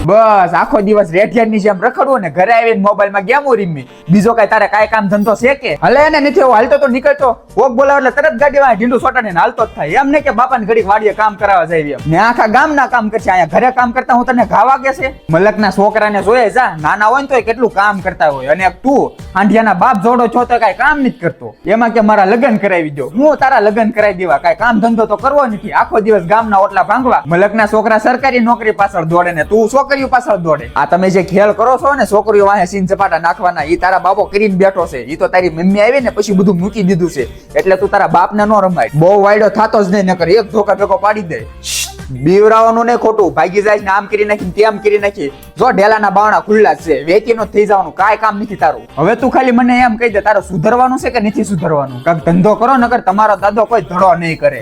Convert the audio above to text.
બસ આખો દિવસ રેઠિયાની જેમ રખડવું ને ઘરે આવીને મોબાઈલ માં ગેમો રમી. બીજો કઈ તારે કાંઈ કામ ધંધો છે કે? હલે એને નથી હાલતો તો નીકળતો કોક બોલાવ એટલે તરત ગાડી વાળા ઢીંડું સોટાને હાલતો જ થાય. એમ નહીં કે બાપાને ઘડીક વાડીએ કામ કરાવવા જાય ને આખા ગામના કામ કરશે. અહીંયા ઘરે કામ કરતા હું તને ઘાવા કે છે? મલકના છોકરાને જોયે જા, નાના હોય ને તો કેટલું કામ કરતા હોય, અને તું હાંડિયાના બાપ જોડો છો તો કઈ કામ નથી કરતો. એમાં કે મારા લગ્ન કરાવી દો. હું તારા લગ્ન કરાવી દેવા? કઈ કામ ધંધો તો કરવો નથી, આખો દિવસ ગામના ઓટલા ભાંગવા. મલકના છોકરા સરકારી નોકરી પાછળ દોડે ને તું છોકરીઓ પાછળ દોડે. આ તમે જે ખેલ કરો છો ને છોકરીઓ વાહે સીન ચપાટા નાખવાના, ઈ તારા બાપો કરીને બેઠો છે. ઈ તો તારી મમ્મી આવી ને પછી બધું મૂકી દીધું છે, એટલે તું તારા બાપને નો રમાય. બહુ વાયડો થાતો જ નહીં, નકર એક ધોકા ભેગો પાડી દે. બીવરાવાનું નહીં ખોટું, ભાગી જાય ને આમ કરી નાખી તેમ કરી નાખી. જો ઢેલાના બાવણા ખુલ્લા છે, વેચીનો થઈ જવાનું, કાંઈ કામ નથી તારું. હવે તું ખાલી મને એમ કહી દે તારે સુધરવાનું છે કે નથી સુધરવાનું? કાંઈક ધંધો કરો, નકર તમારો દાદો કોઈ ધડો નહીં કરે.